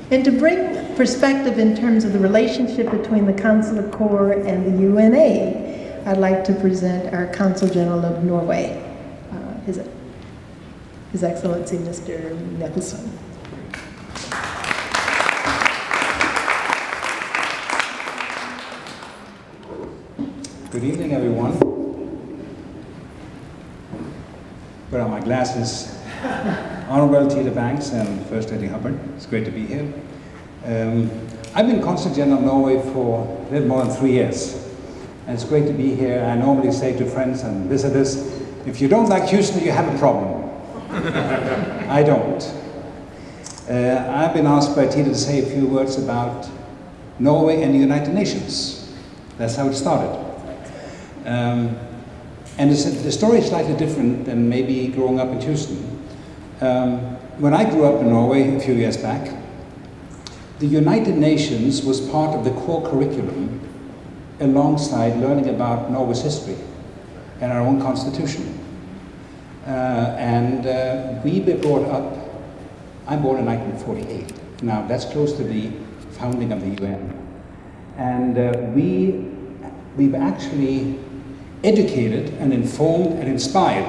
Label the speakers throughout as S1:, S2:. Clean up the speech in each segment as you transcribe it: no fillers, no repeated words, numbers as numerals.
S1: And to bring perspective in terms of the relationship between the Consular Corps and the UNA, I'd like to present our Consul General of Norway, His Excellency Mr. Mykletun.
S2: Good evening, everyone. Where are my glasses? Honorable Tita Banks and First Lady Hubbard, it's great to be here. I've been Consul General of Norway for a little more than 3 years, and it's great to be here. I normally say to friends and visitors, if you don't like Houston, you have a problem. I don't. I've been asked by Tita to say a few words about Norway and the United Nations. That's how it started. And the story is slightly different than maybe growing up in Houston. When I grew up in Norway a few years back, the United Nations was part of the core curriculum alongside learning about Norway's history and our own constitution. We were brought up, I'm born in 1948. Now that's close to the founding of the UN. And we were actually educated and informed and inspired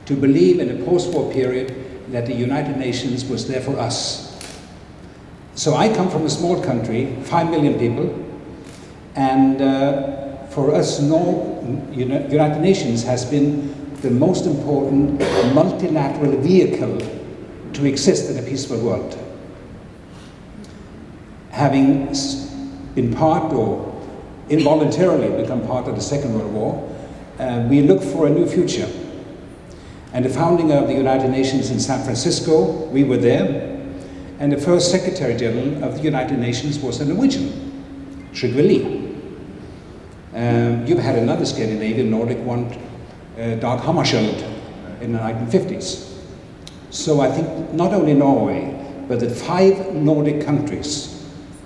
S2: to believe in a post-war period that the United Nations was there for us. So I come from a small country, 5 million people, and for us, United Nations has been the most important multilateral vehicle to exist in a peaceful world. Having been part or involuntarily become part of the Second World War, we look for a new future. And the founding of the United Nations in San Francisco, we were there, and the first Secretary General of the United Nations was a Norwegian, Trygve Lie. You've had another Scandinavian Nordic one, Dag Hammarskjöld, in the 1950s. So I think not only Norway, but the 5 Nordic countries,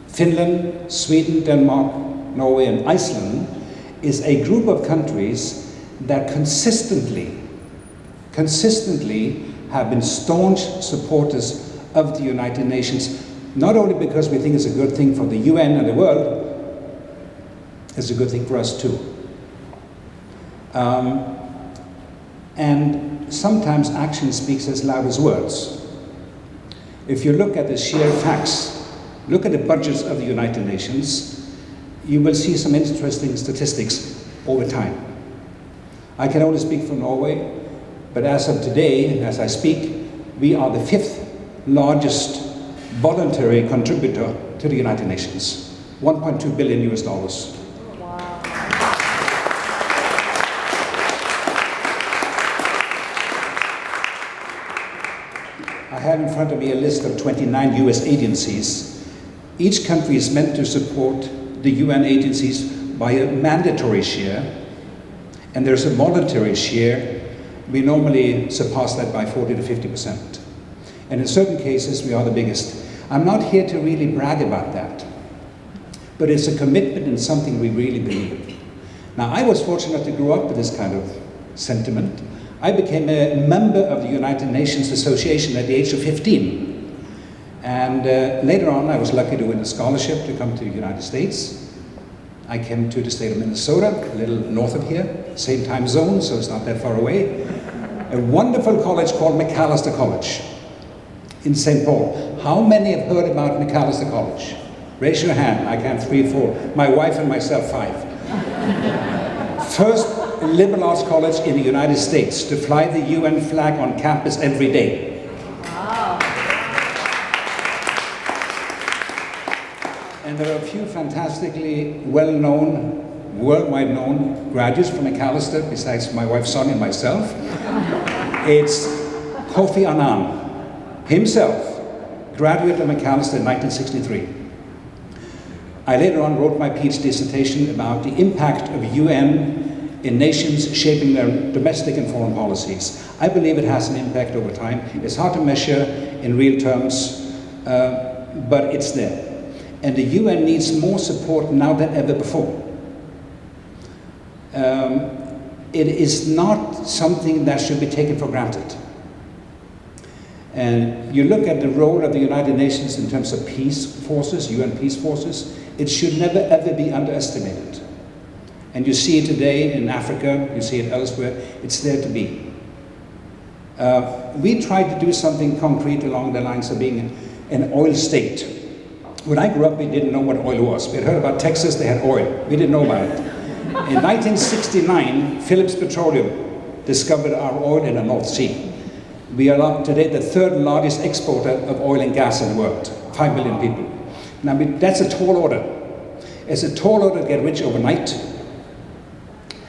S2: Finland, Sweden, Denmark, Norway and Iceland, is a group of countries that consistently have been staunch supporters of the United Nations, not only because we think it's a good thing for the UN and the world, it's a good thing for us too. And sometimes action speaks as loud as words. If you look at the sheer facts, look at the budgets of the United Nations, you will see some interesting statistics over time. I can only speak for Norway, but as of today, as I speak, we are the 5th largest voluntary contributor to the United Nations, $1.2 billion US.
S1: Wow.
S2: I have in front of me a list of 29 US agencies. Each country is meant to support the UN agencies by a mandatory share, and there's a voluntary share. We normally surpass that by 40 to 50%. And in certain cases, we are the biggest. I'm not here to really brag about that, but it's a commitment and something we really believe. Now, I was fortunate to grow up with this kind of sentiment. I became a member of the United Nations Association at the age of 15. And later on, I was lucky to win a scholarship to come to the United States. I came to the state of Minnesota, a little north of here, same time zone, so it's not that far away. A wonderful college called McAllister College in St. Paul. How many have heard about McAllister College? Raise your hand. I count 3, 4. My wife and myself, 5. First liberal arts college in the United States to fly the UN flag on campus every day.
S1: Wow.
S2: And there are a few fantastically well-known, worldwide known graduates from McAllister, besides my wife Sonia and myself. It's Kofi Annan himself, graduate of McAllister in 1963. I later on wrote my PhD dissertation about the impact of UN in nations shaping their domestic and foreign policies. I believe it has an impact over time. It's hard to measure in real terms, but it's there. And the UN needs more support now than ever before. It is not something that should be taken for granted. And you look at the role of the United Nations in terms of peace forces, UN peace forces, it should never ever be underestimated. And you see it today in Africa, you see it elsewhere, it's there to be. We tried to do something concrete along the lines of being an oil state. When I grew up, we didn't know what oil was. We had heard about Texas, they had oil. We didn't know about it. In 1969, Phillips Petroleum discovered our oil in the North Sea. We are today the third largest exporter of oil and gas in the world, 5 million people. Now, that's a tall order. It's a tall order to get rich overnight,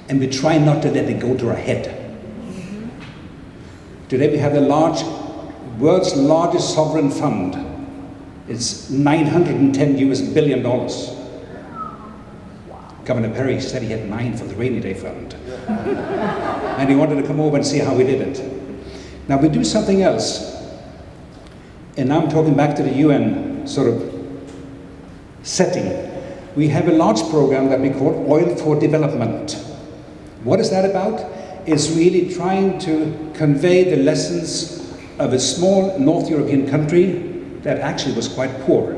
S2: and we try not to let it go to our head. Today we have the world's largest sovereign fund. It's $910 billion. Governor Perry said he had 9 for the rainy day fund. And he wanted to come over and see how we did it. Now we do something else. And now I'm talking back to the UN sort of setting. We have a large program that we call Oil for Development. What is that about? It's really trying to convey the lessons of a small North European country that actually was quite poor.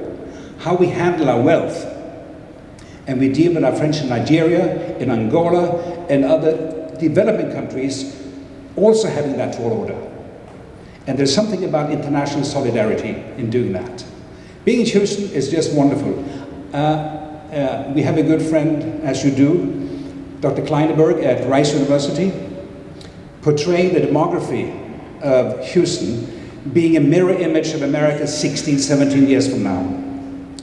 S2: How we handle our wealth. And we deal with our friends in Nigeria, in Angola, and other developing countries also having that tall order. And there's something about international solidarity in doing that. Being in Houston is just wonderful. We have a good friend, as you do, Dr. Kleineberg at Rice University, portraying the demography of Houston being a mirror image of America 16, 17 years from now.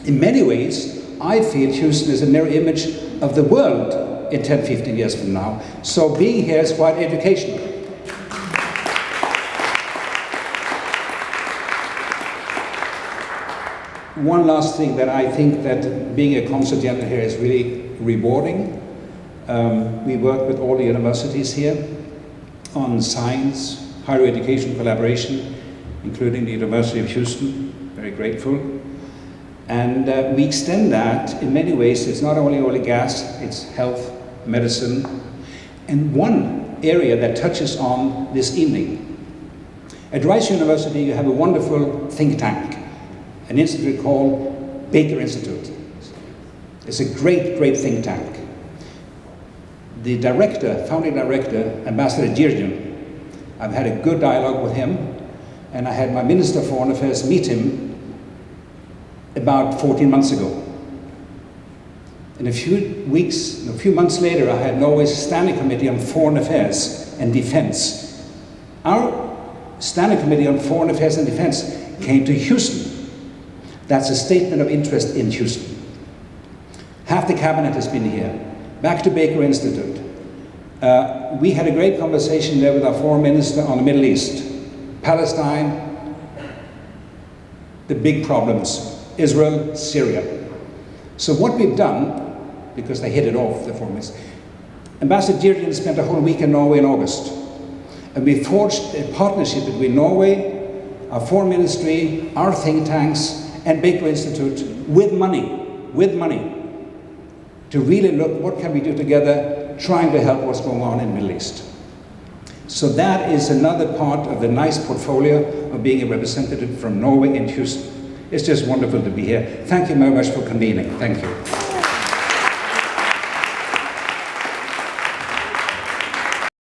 S2: In many ways, I feel Houston is a mirror image of the world in 10, 15 years from now. So being here is quite educational. One last thing that I think that being a consul general here is really rewarding. We work with all the universities here on science, higher education collaboration, including the University of Houston, very grateful. And we extend that in many ways. It's not only oil and gas, it's health, medicine. And one area that touches on this evening. At Rice University, you have a wonderful think tank, an institute called Baker Institute. It's a great, great think tank. The director, founding director, Ambassador Jirjan, I've had a good dialogue with him, and I had my Minister of Foreign Affairs meet him about 14 months ago. In a few months later, I had Norway's Standing Committee on Foreign Affairs and Defense. Our Standing Committee on Foreign Affairs and Defense came to Houston. That's a statement of interest in Houston. Half the cabinet has been here. Back to Baker Institute. We had a great conversation there with our foreign minister on the Middle East. Palestine, the big problems. Israel, Syria. So what we've done, because they hit it off, the foreign minister, Ambassador Jirjan spent a whole week in Norway in August. And we forged a partnership between Norway, our foreign ministry, our think tanks, and Baker Institute with money, to really look what can we do together, trying to help what's going on in the Middle East. So that is another part of the nice portfolio of being a representative from Norway and Houston. It's just wonderful to be here. Thank you very much for convening. Thank you.